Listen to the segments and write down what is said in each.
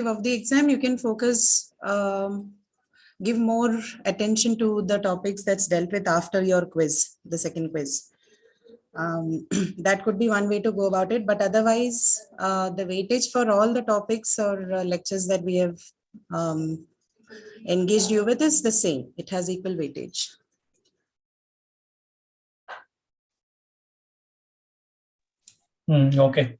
of the exam, you can focus, give more attention to the topics that's dealt with after your quiz, the second quiz. That could be one way to go about it, but otherwise the weightage for all the topics or lectures that we have engaged you with is the same. It has equal weightage. Okay.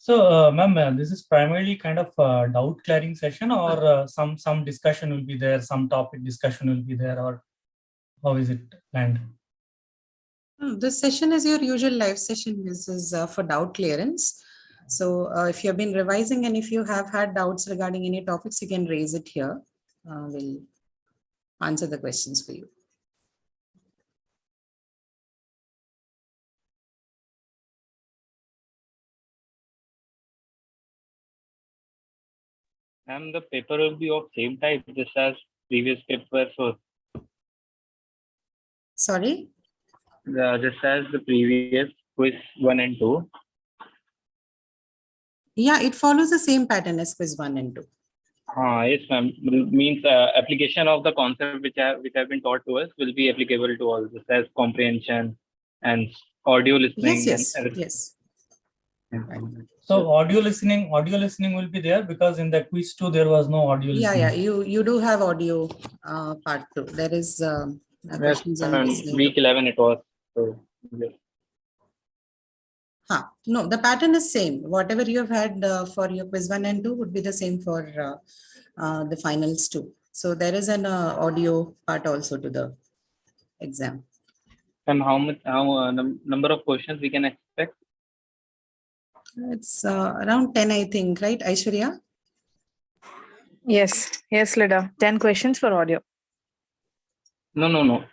So, ma'am, this is primarily kind of a doubt clearing session, or some discussion will be there, some topic discussion will be there, or how is it planned? This session is your usual live session. This is for doubt clearance. So if you have been revising and if you have had doubts regarding any topics, you can raise it here. We'll answer the questions for you. And the paper will be of same type just as previous paper. So Sorry? Just as the previous quiz 1 and 2. Yeah, it follows the same pattern as quiz 1 and 2. Yes, ma'am. Means application of the concept which have been taught to us will be applicable to all this as comprehension and audio listening. Yes. So audio listening will be there, because in the quiz 2 there was no audio listening. Yeah. You do have audio part 2. There is questions on listening. Week 11 it was. So, yes. No, the pattern is same. Whatever you have had for your quiz 1 and 2 would be the same for the finals too. So there is an audio part also to the exam. And how number of questions we can expect? It's around 10, I think, right, Aishwarya? Yes, Lida. 10 questions for audio. No.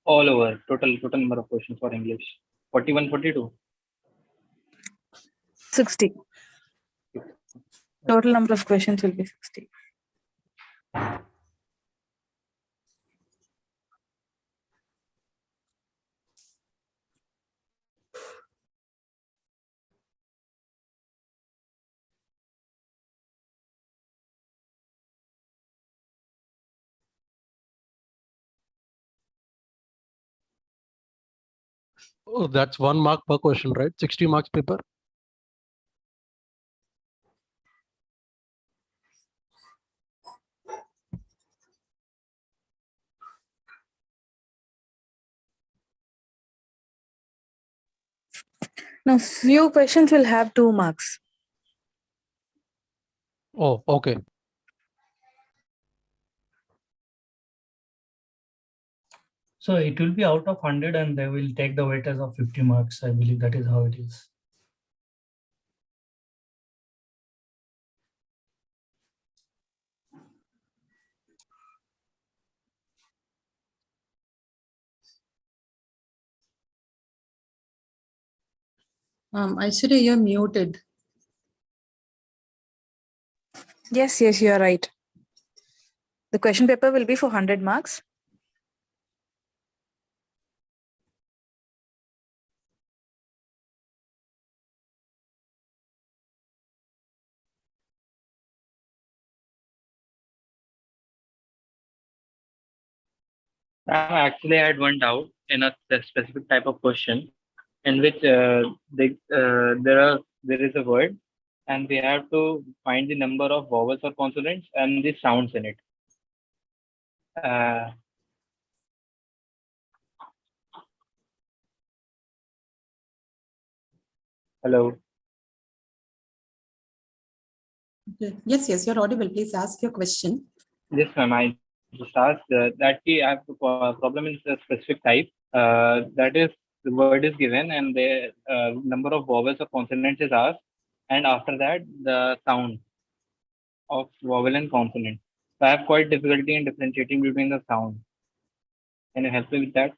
All over. Total number of questions for English. 41, 42? 60. Total number of questions will be 60. Oh, that's 1 mark per question, right? 60 marks paper. Now, few questions will have 2 marks. Oh, okay. So it will be out of 100 and they will take the weightage of 50 marks. I believe that is how it is. Aishwarya, you're muted. Yes, you are right. The question paper will be for 100 marks. Actually, I had one doubt in a specific type of question in which there is a word and we have to find the number of vowels or consonants and the sounds in it. Hello. Okay. Yes, you're audible. Please ask your question. Yes, ma'am. I just asked that I have a problem in the specific type. That is, the word is given and the number of vowels or consonants is asked, and after that the sound of vowel and consonant. So I have quite difficulty in differentiating between the sound. Can you help me with that?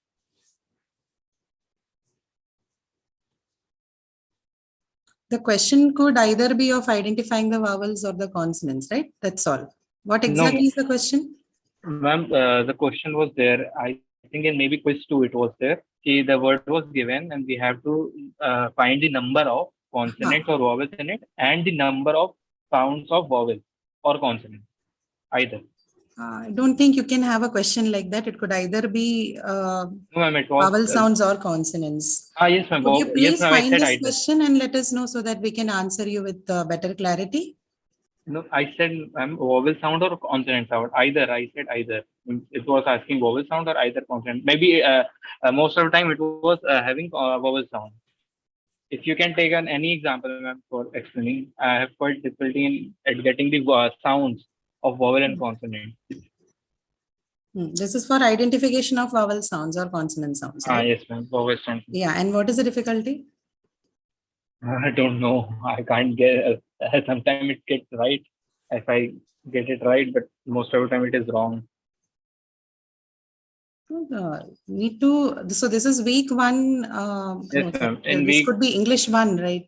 The question could either be of identifying the vowels or the consonants, right? That's all. What exactly is the question? Ma'am, the question was there. I think in maybe quiz 2 it was there. See, the word was given and we have to find the number of consonants or vowels in it and the number of sounds of vowels or consonants, either. I don't think you can have a question like that. It could either be No, ma'am, it was. vowel sounds or consonants. Yes, ma'am. Could you Yes, please ma'am. I find said this either. question and let us know so that we can answer you with better clarity? No, I said vowel sound or consonant sound. Either. I said either. It was asking vowel sound or either consonant. Maybe most of the time it was having vowel sound. If you can take any example, ma'am, for explaining, I have quite difficulty in at getting the sounds of vowel and consonant. This is for identification of vowel sounds or consonant sounds, right? Yes, ma'am. Vowel sound. Yeah, and what is the difficulty? I don't know. I can't get. Sometimes it gets right if I get it right, but most of the time it is wrong. Need to. So this is week 1. Yes, ma'am. In This week. could be English 1, right?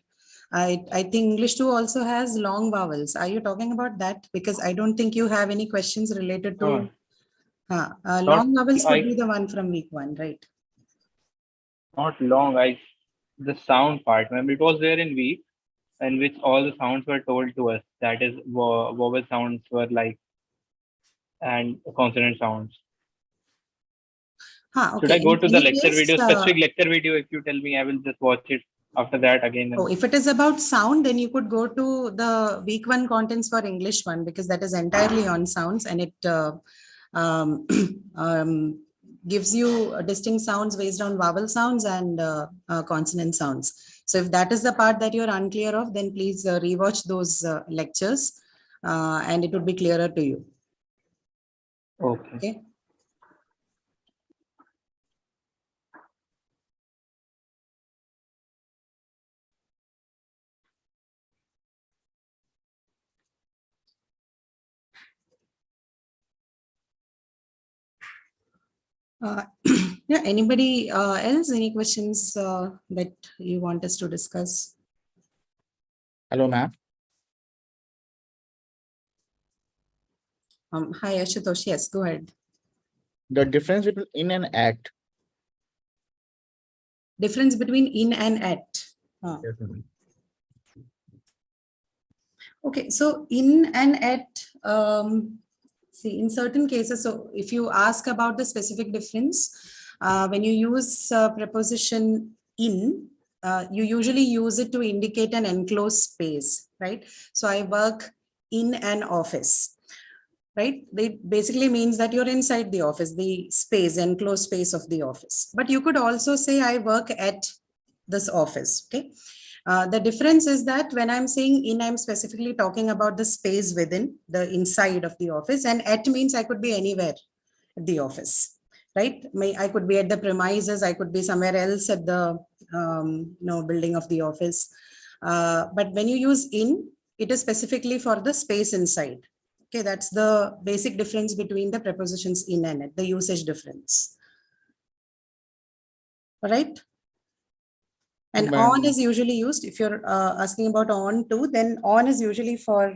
I think English 2 also has long vowels. Are you talking about that? Because I don't think you have any questions related to. Long vowels could be the one from week 1, right? Not long. The sound part. Remember, it was there in week, in which all the sounds were told to us. That is, vowel sounds were like, and consonant sounds. Okay. Should I go to the lecture case, video, specific lecture video? If you tell me, I will just watch it after that again. Oh, if it is about sound, then you could go to the week 1 contents for English 1 because that is entirely on sounds and it gives you distinct sounds based on vowel sounds and consonant sounds. So if that is the part that you're unclear of, then please rewatch those lectures and it would be clearer to you. Okay. Yeah, anybody else? Any questions that you want us to discuss? Hello, ma'am. Hi, Ashutosh. Yes, go ahead. The difference between in and at. Difference between in and at. Yes, Okay, so in and at, see, in certain cases, so if you ask about the specific difference, when you use preposition in, you usually use it to indicate an enclosed space, right? So I work in an office, right? It basically means that you're inside the office, the space, enclosed space of the office. But you could also say I work at this office, okay? The difference is that when I'm saying in, I'm specifically talking about the space within the inside of the office, and at means I could be anywhere at the office, right? I could be at the premises, I could be somewhere else at the building of the office. But when you use in, it is specifically for the space inside. Okay, that's the basic difference between the prepositions in and at, the usage difference. All right. And on is usually used if you're asking about on too, then on is usually for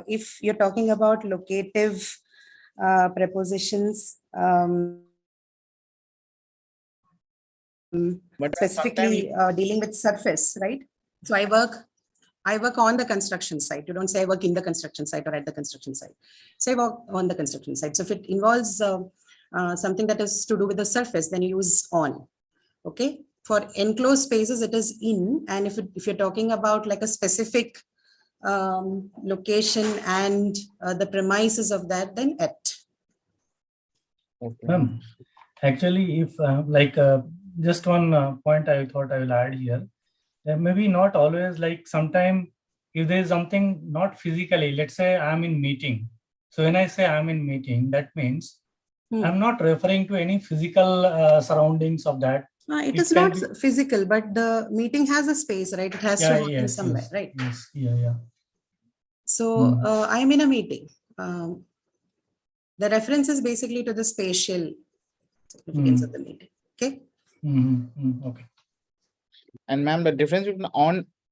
if you're talking about locative prepositions, but specifically dealing with surface, right? So I work on the construction site. You don't say I work in the construction site or at the construction site. So I work on the construction site. So if it involves something that is to do with the surface, then you use on. Okay. For enclosed spaces, it is in. And if you're talking about like a specific location and the premises of that, then at. Okay. Actually, if just one point I thought I will add here. Maybe not always, like sometime if there is something not physically, let's say I'm in meeting. So when I say I'm in meeting, that means I'm not referring to any physical surroundings of that. It is not physical, but the meeting has a space, right? It has to happen somewhere, right? Yes, yeah. So I'm in a meeting. The reference is basically to the spatial significance of the meeting. Okay. Okay. And ma'am, the difference between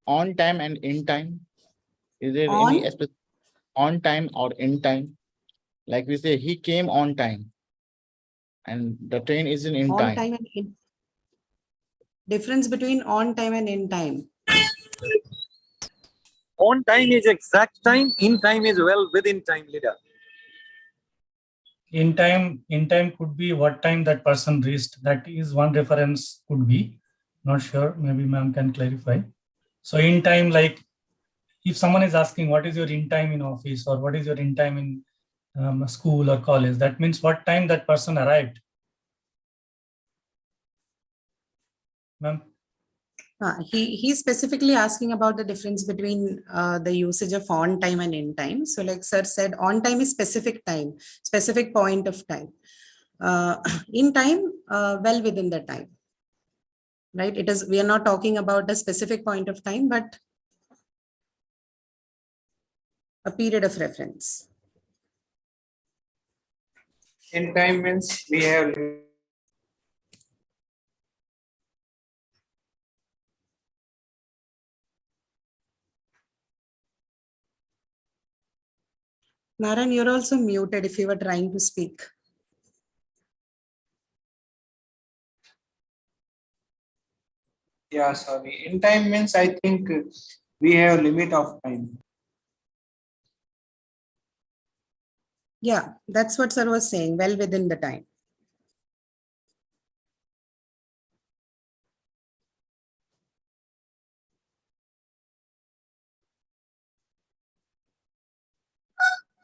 on time and in time? Is there On? any on time or in time? Like we say, he came on time, and the train is in On time. time and in. Difference between on time and in time. On time is exact time, in time is well within time, leader. In time could be what time that person reached. That is one reference could be. Not sure, maybe ma'am can clarify. So in time, like if someone is asking what is your in time in office or what is your in time in school or college, that means what time that person arrived. Ma'am? He's specifically asking about the difference between the usage of on time and in time. So like sir said, on time is specific time, specific point of time. In time, well within the time. Right? It is, we are not talking about a specific point of time, but a period of reference. In time means we have Narayan, you're also muted if you were trying to speak. Yeah, sorry. In time means I think we have limit of time. Yeah, that's what sir was saying, well within the time.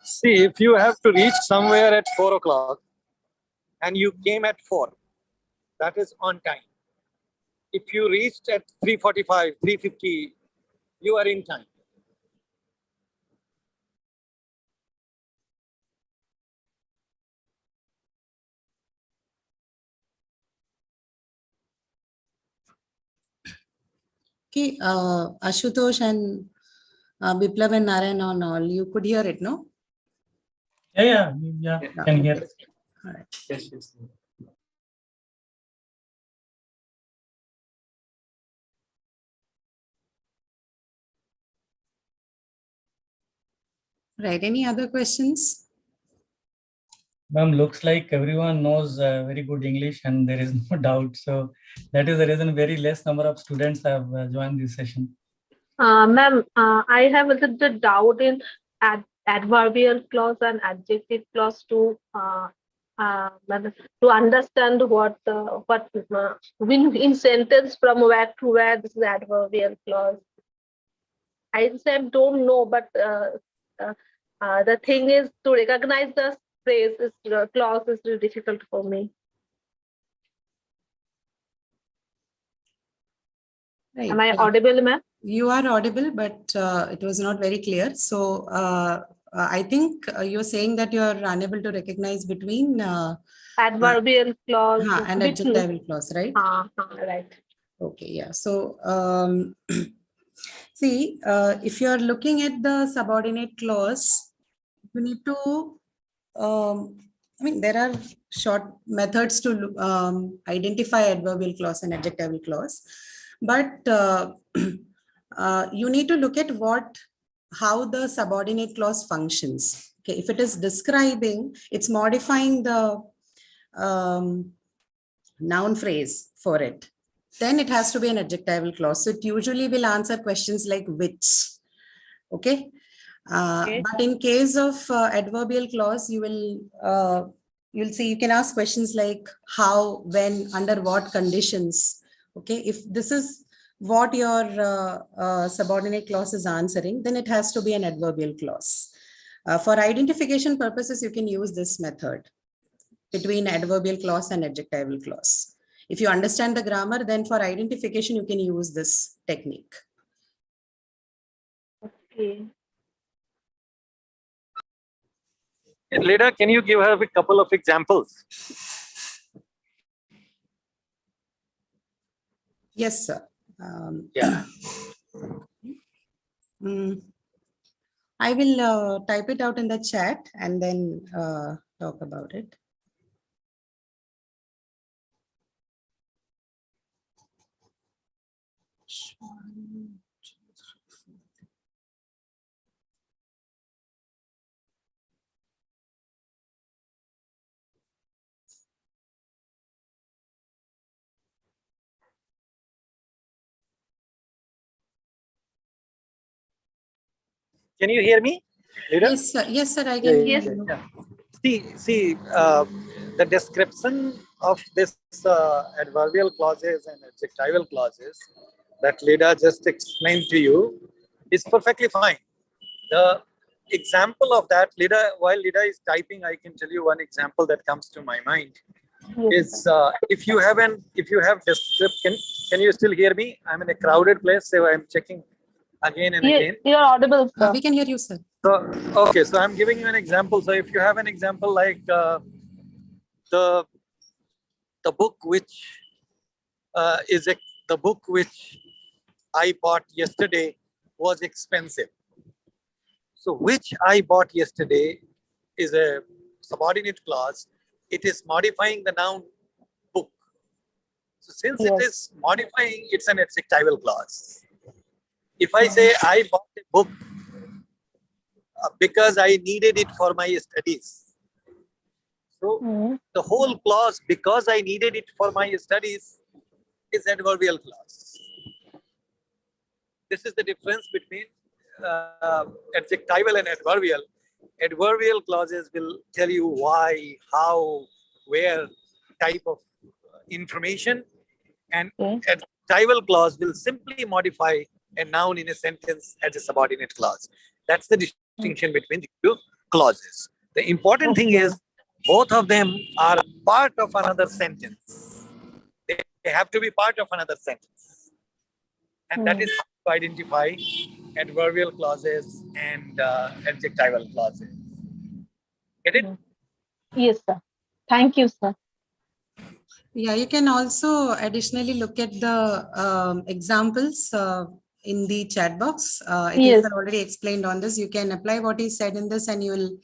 See, if you have to reach somewhere at 4 o'clock and you came at 4, that is on time. If you reached at 3:45, 3:50, you are in time. Okay, Ashutosh and Biplav and Narayan on all, you could hear it, no? Yeah, can hear. All right. Yes, yes. Right, any other questions? Ma'am, looks like everyone knows very good English and there is no doubt. So that is the reason very less number of students have joined this session. Ma'am, I have a little doubt in adverbial clause and adjective clause to understand what in sentence from where to where this is adverbial clause. I don't know, but the thing is to recognize the phrase is clause is really difficult for me. Right. Am I audible, ma'am? You are audible, but it was not very clear. So I think you're saying that you're unable to recognize between adverbial clause and adjectival clause, right? Right. Okay, yeah. So see, if you're looking at the subordinate clause, you need to, I mean, there are short methods to identify adverbial clause and adjectival clause, but you need to look at how the subordinate clause functions. Okay, if it is describing, it's modifying the noun phrase for it, then it has to be an adjectival clause. So it usually will answer questions like which. Okay. But in case of adverbial clause, you'll see, you can ask questions like how, when, under what conditions. Okay. If this is what your subordinate clause is answering, then it has to be an adverbial clause. For identification purposes, you can use this method between adverbial clause and adjectival clause. If you understand the grammar, then for identification, you can use this technique. Okay. Later, can you give her a couple of examples? Yes, sir. Yeah. I will type it out in the chat and then talk about it. Can you hear me? Leader? Yes, sir. Yes, sir. I can hear Yes. you. See, the description of this adverbial clauses and adjectival clauses that Leda just explained to you is perfectly fine. The example of that, Leda, while Leda is typing, I can tell you one example that comes to my mind. Yes. Is if you have description, can you still hear me? I'm in a crowded place, so I'm checking again and again. You are audible, sir. We can hear you, sir. So, okay, so I'm giving you an example. So if you have an example like the book which the book which I bought yesterday was expensive. So which I bought yesterday is a subordinate clause. It is modifying the noun book. So since it is modifying, it's an adjectival clause. If I say I bought a book because I needed it for my studies. So the whole clause, because I needed it for my studies, is adverbial clause. This is the difference between adjectival and adverbial. Adverbial clauses will tell you why, how, where, type of information, and adjectival clause will simply modify a noun in a sentence as a subordinate clause. That's the distinction between the two clauses. The important thing is both of them are part of another sentence. They have to be part of another sentence. And that is how to identify adverbial clauses and adjectival clauses. Get it? Yes, sir. Thank you, sir. Yeah, you can also additionally look at the examples in the chat box. I think Yes. I already explained on this. You can apply what he said in this and you will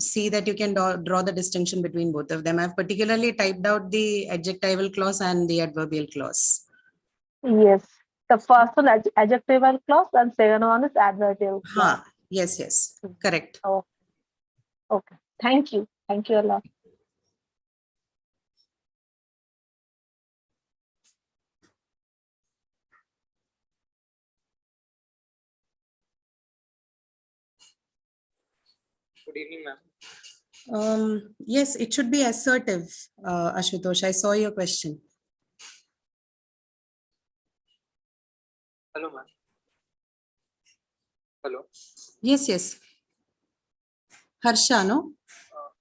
see that you can draw the distinction between both of them. I've particularly typed out the adjectival clause and the adverbial clause. Yes. The first one adjectival clause and second one is adverbial clause. Yes, yes. Correct. Oh. Okay. Thank you. Thank you a lot. Good evening, ma'am. Yes, it should be assertive, Ashutosh. I saw your question. Hello, ma'am. Hello. Yes, yes. Harsha, no?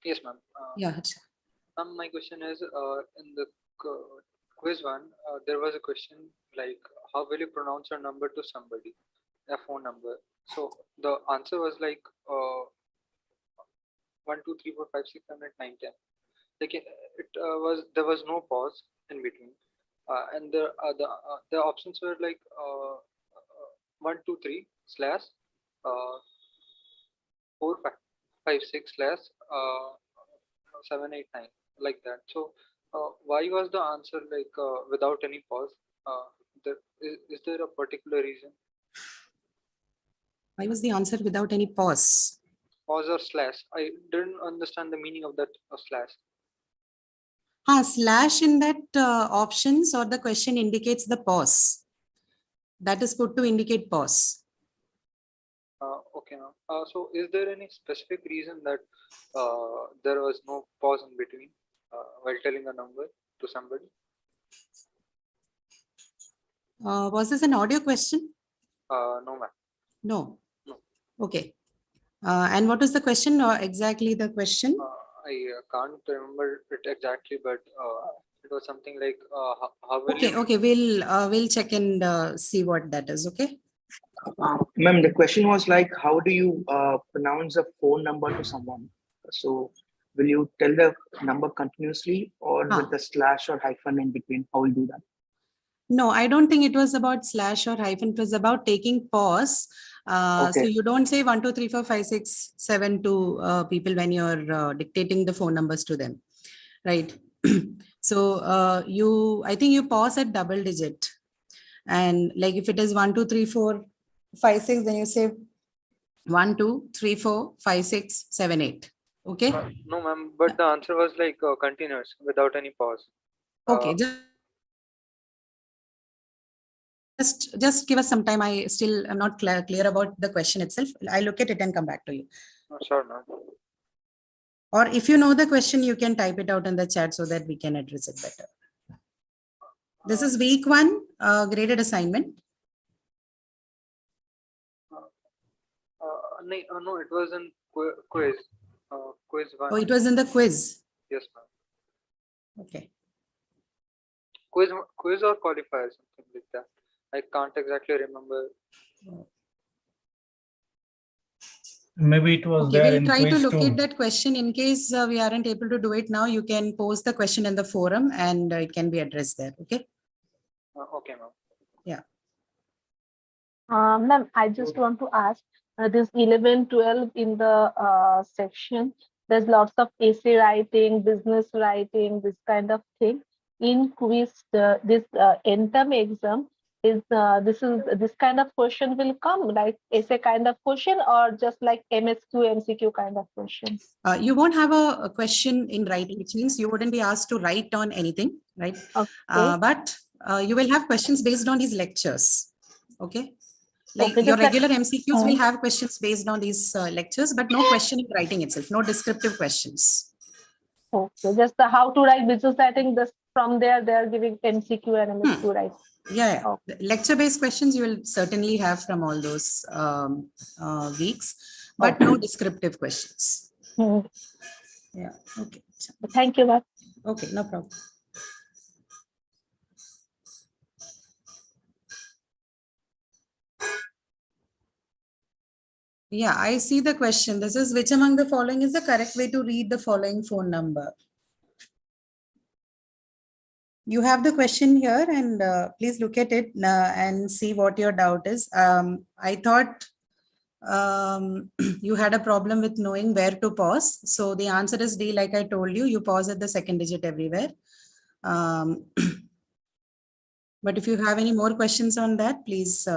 Yes, ma'am. Yeah, Harsha. My question is, in the quiz one, there was a question like, how will you pronounce a number to somebody, a phone number? So the answer was like 1, 2, 3, 4, 5, 6, 7, 8, 9, 10. Like there was no pause in between, and the options were like 1, 2, 3 slash 4, 5, 6 slash 7, 8, 9, like that. So why was the answer like without any pause? Is there a particular reason? Why was the answer without any pause? Pause or slash? I didn't understand the meaning of that slash. Slash in that options or the question indicates the pause. That is put to indicate pause. Okay, now. So is there any specific reason that there was no pause in between while telling a number to somebody? Was this an audio question? No, ma'am. No. No. Okay. And what was the question or exactly the question? I can't remember it exactly, but it was something like how will Okay, you... okay, we'll check and see what that is. Okay. Ma'am, the question was like, how do you pronounce a phone number to someone? So will you tell the number continuously or with the slash or hyphen in between? How will you do that? No, I don't think it was about slash or hyphen. It was about taking pause. So you don't say 1, 2, 3, 4, 5, 6, 7 to people when you're dictating the phone numbers to them, right? So I think you pause at double digit, and like if it is 1, 2, 3, 4, 5, 6, then you say 1, 2, 3, 4, 5, 6, 7, 8. Okay. No, ma'am. But the answer was like continuous without any pause. Okay. Just give us some time. I still am not clear about the question itself. I'll look at it and come back to you. Sure, ma'am. Or if you know the question, you can type it out in the chat so that we can address it better. This is week 1, graded assignment. No, it was in quiz. Quiz 1. Oh, it was in the quiz. Yes, ma'am. Okay. Quiz or qualifier, something like that. I can't exactly remember. Maybe it was Okay, there we'll in try to quiz locate 2. that question. In case we aren't able to do it now, you can post the question in the forum and it can be addressed there. Okay. Okay, ma'am. Yeah. Ma'am, I just want to ask this 11, 12 in the section. There's lots of essay writing, business writing, this kind of thing. In quiz, this end-term exam is this kind of question will come like essay kind of question or just like MSQ, MCQ kind of question? You won't have a question in writing, which means you wouldn't be asked to write on anything, right? Okay. But you will have questions based on his lectures. Okay. Like Okay, your just like- regular MCQs will have questions based on these lectures, but no question in writing itself, no descriptive questions. Okay, just the how to write business writing. Just from there, they are giving MCQ and MSQ, right? Yeah, Okay. lecture-based questions you will certainly have from all those weeks, but no descriptive questions. Yeah. Okay. Thank you, ma'am. Okay, no problem. Yeah, I see the question. This is which among the following is the correct way to read the following phone number? You have the question here and please look at it and see what your doubt is. I thought you had a problem with knowing where to pause. So the answer is D, like I told you, you pause at the second digit everywhere. But if you have any more questions on that, please do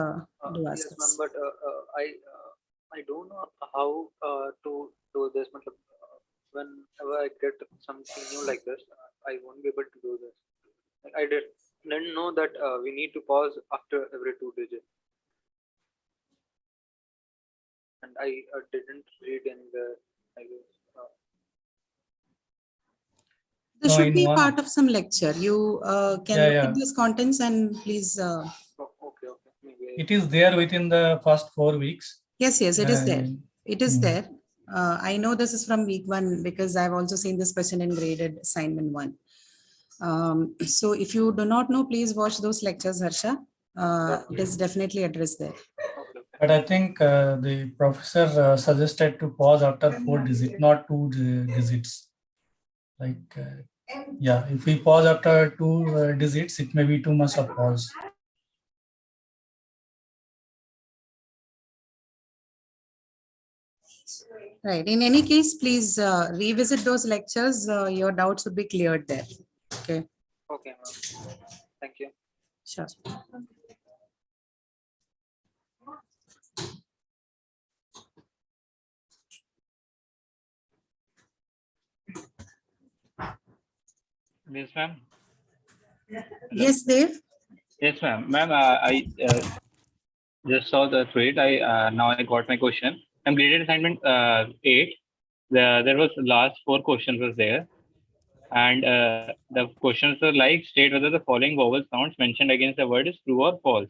ask Yes, us. ma'am, but I don't know how to do this. Whenever I get something new like this, I won't be able to do this. I didn't know that we need to pause after every 2 digits. And I didn't read anywhere, I guess. This No, should in be one- part of some lecture. You can Yeah, look yeah. at these contents and please. Okay. Maybe It is there within the first 4 weeks. Yes, it is there. And- It is there. I know this is from week 1 because I've also seen this question in graded assignment 1. So if you do not know, please watch those lectures, Harsha. It is definitely addressed there. But I think the professor suggested to pause after 4 digits, not 2 digits. Like, yeah, if we pause after 2 digits, it may be too much of pause. Right. In any case, please revisit those lectures. Your doubts would be cleared there. Okay. Okay, ma'am. Thank you. Sure. Yes, ma'am. Yes, Dave. Yes, ma'am. Ma'am, I just saw the tweet. Now I got my question. I'm graded assignment 8. There was last 4 questions was there, and the questions were like state whether the following vowel sounds mentioned against the word is true or false,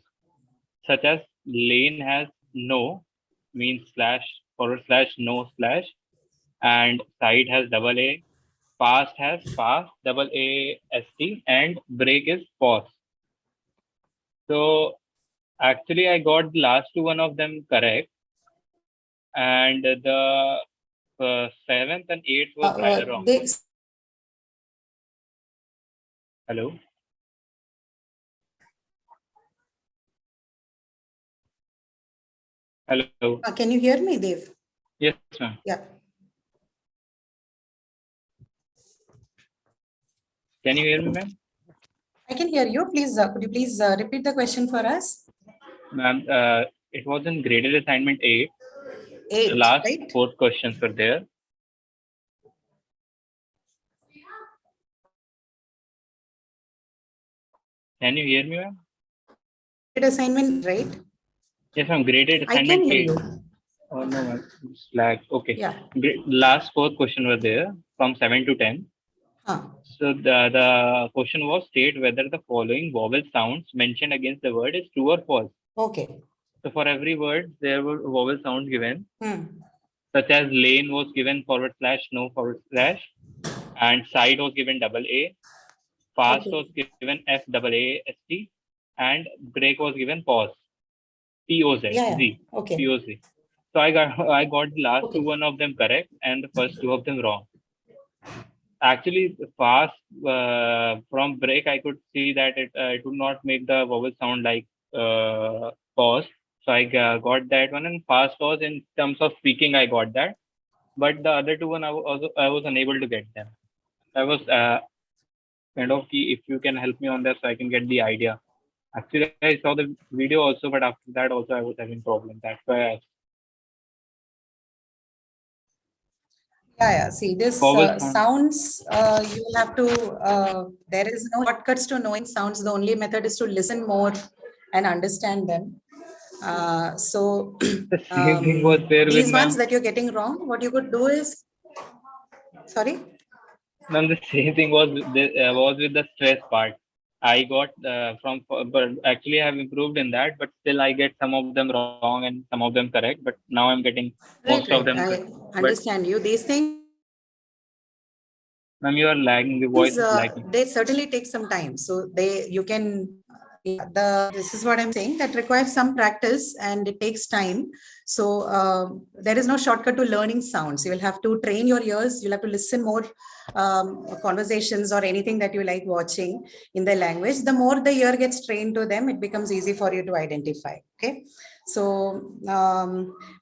such as lane has no means / no / and side has double A, past has pass double AST, and break is pause. So actually, I got the last 2 one of them correct, and the 7th and 8th was wrong. Hello. Hello. Can you hear me, Dave? Yes, ma'am. Yeah. Can you hear me, ma'am? I can hear you. Please, could you please repeat the question for us? Ma'am, it was in graded assignment 8. 8, The last right? 4 questions were there. Can you hear me, ma'am? assignment, right? Yes, ma'am. Graded I can assignment hear 8. you. Oh, no, ma'am. It's lag. Okay. Yeah. Last 4 question were there from 7 to 10. So the question was, state whether the following vowel sounds mentioned against the word is true or false. Okay. So for every word, there were vowel sounds given, Hmm. such as lane was given / no / and side was given AA, fast Okay. was given FAAST, and break was given pause, POZ, Yeah. Z, Okay. POZ. So I got the last Okay. 2 one of them correct and the first 2 of them wrong. Actually, fast from break, I could see that it would not make the vowel sound like pause. So I got that one, and fast was in terms of speaking, I got that. But the other 2 one, I was unable to get them. I was kind of key if you can help me on that so I can get the idea. Actually, I saw the video also, but after that also I was having problem. That's why I asked. Yeah. See, this Vowel sound. sounds, you will have to, there is no shortcuts to knowing sounds. The only method is to listen more and understand them. So The same thing was there with these ones ma'am. that you're getting wrong, what you could do is, sorry? Ma'am, the same thing was with the stress part. I got but actually I have improved in that, but still I get some of them wrong and some of them correct. But now I'm getting most of them. I understand you. These things, Ma'am, you are lagging. The voice is lagging. they certainly take some time. So you can, this is what I'm saying, that requires some practice and it takes time. So there is no shortcut to learning sounds. You will have to train your ears. You'll have to listen more conversations or anything that you like watching in the language. The more the ear gets trained to them, it becomes easy for you to identify. Okay. So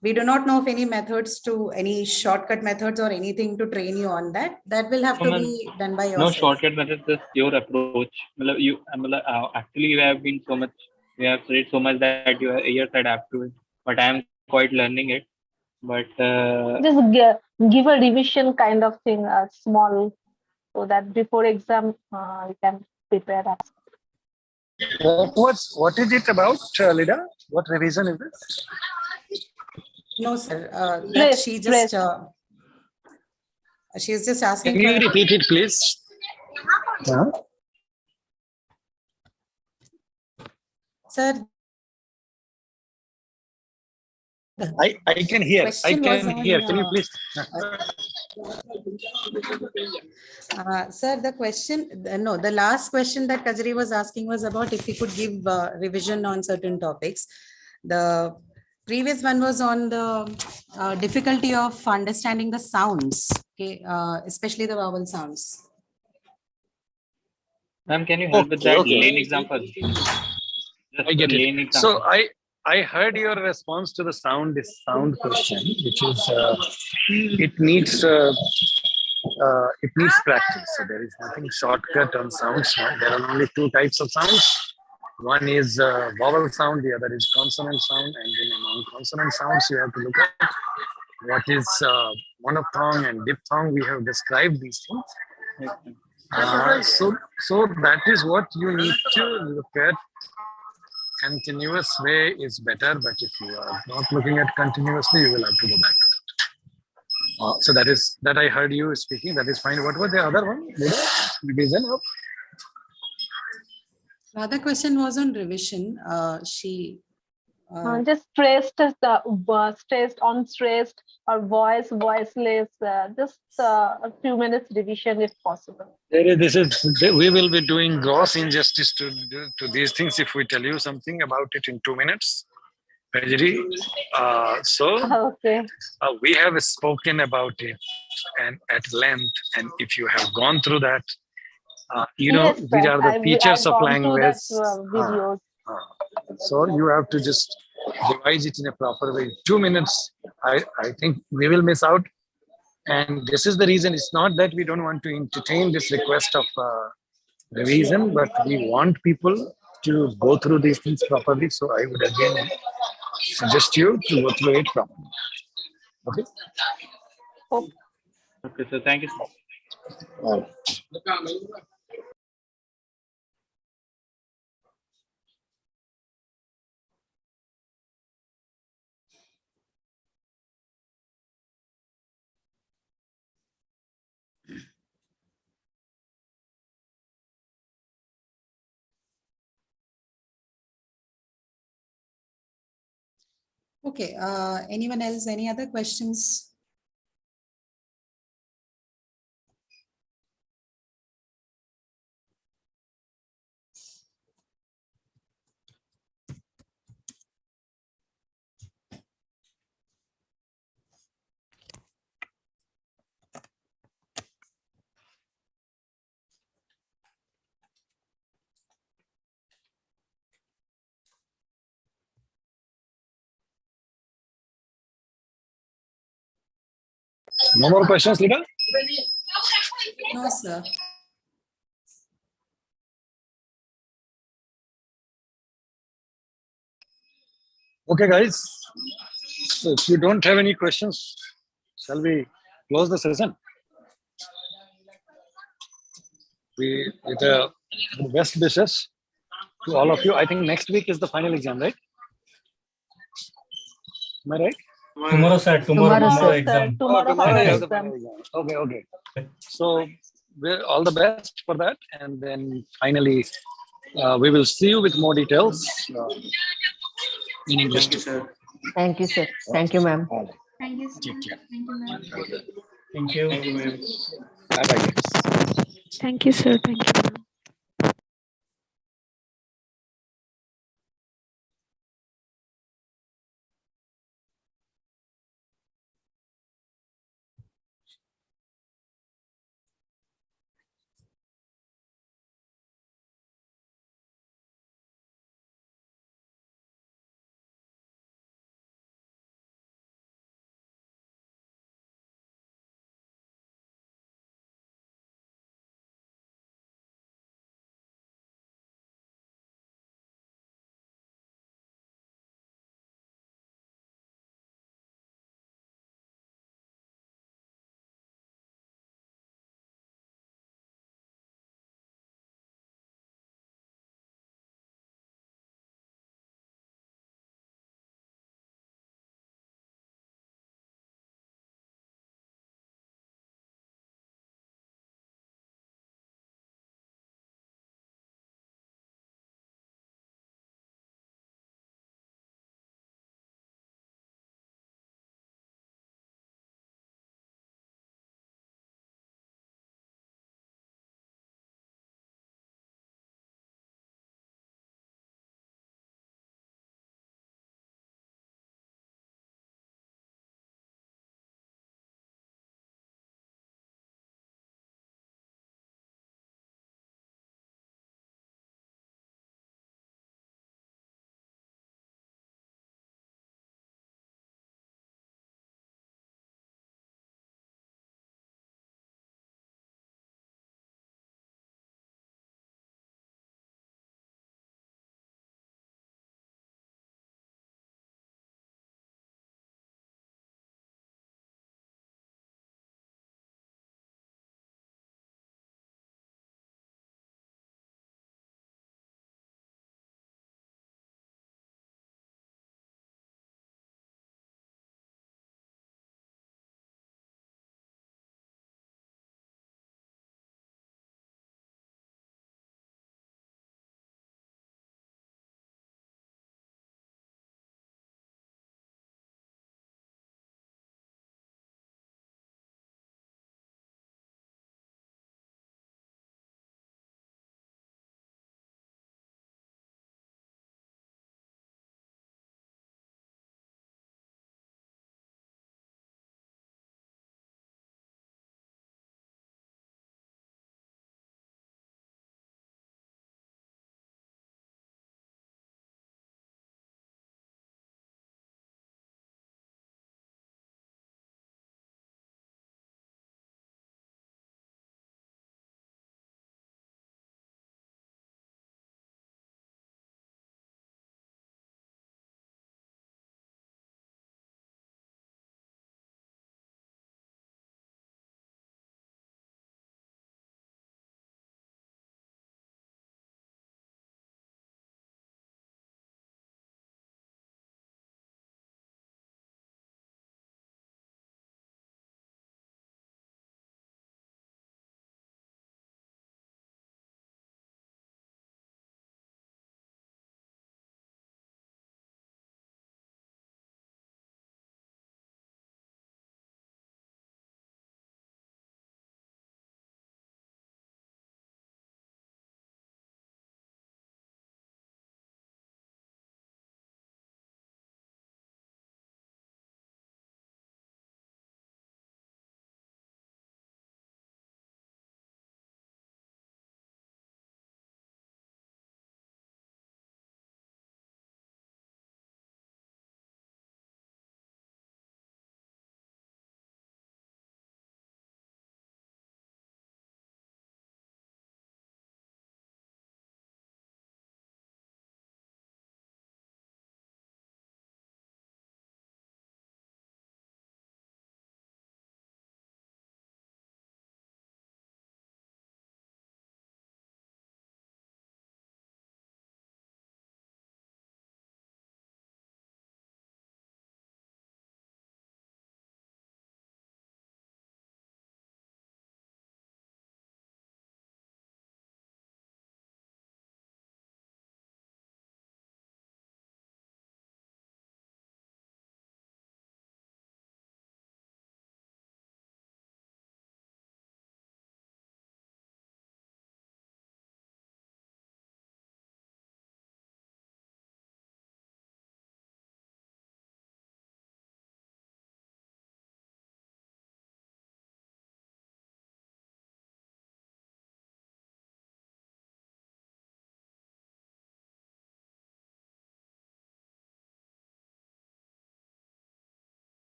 we do not know of any methods to any shortcut methods or anything to train you on that. That will have to be done by yourself. No shortcut method, just your approach. Actually, you have been so much, you have studied so much that your ears adapt to it. But I am quite learning it. But just give a revision kind of thing, small, so that before exam you can prepare. What is it about, Lida? What revision is this? No, sir. That she just she's just asking. Can you repeat it, please? Sir, I can hear. I can hear. Can you please? Sir, the question, no, the last question that Kajri was asking was about if he could give revision on certain topics. The previous one was on the difficulty of understanding the sounds, okay, especially the vowel sounds. Ma'am, can you help with that lane example? I get it. So I heard your response to the sound question, which is it needs practice. So there is nothing shortcut on sounds. There are only 2 types of sounds. One is vowel sound, the other is consonant sound, and then among consonant sounds you have to look at what is monophthong and diphthong. We have described these things. So that is what you need to look at. Continuous way is better, but if you are not looking at continuously, you will have to go back to that. So that I heard you speaking. That is fine. What was the other one? Revision of? The other question was on revision. She just stressed on stressed or voiceless. Just a few minutes revision if possible. We will be doing gross injustice to these things if we tell you something about it in 2 minutes. We have spoken about it and at length, and if you have gone through that, these are the features of language. So you have to just revise it in a proper way. 2 minutes, I think we will miss out. And this is the reason. It's not that we don't want to entertain this request of revision, but we want people to go through these things properly. So I would again suggest you to go through it properly. Okay. Okay, so thank you. Okay, anyone else, any other questions? No more questions, leader? No, sir. Okay, guys. So if you don't have any questions, shall we close the session? With the best wishes to all of you. I think next week is the final exam, right? Am I right? Tomorrow, sir. Tomorrow exam. Tomorrow you have final the final exam. exam. Okay. So we're all the best for that, and then finally we will see you with more details in English. Thank you, sir. Thank you, sir. Thank you, ma'am. Thank you, sir. Take care. Thank you, ma'am. Thank you. Thank you, ma'am. Bye bye. Thank you, sir. Thank you.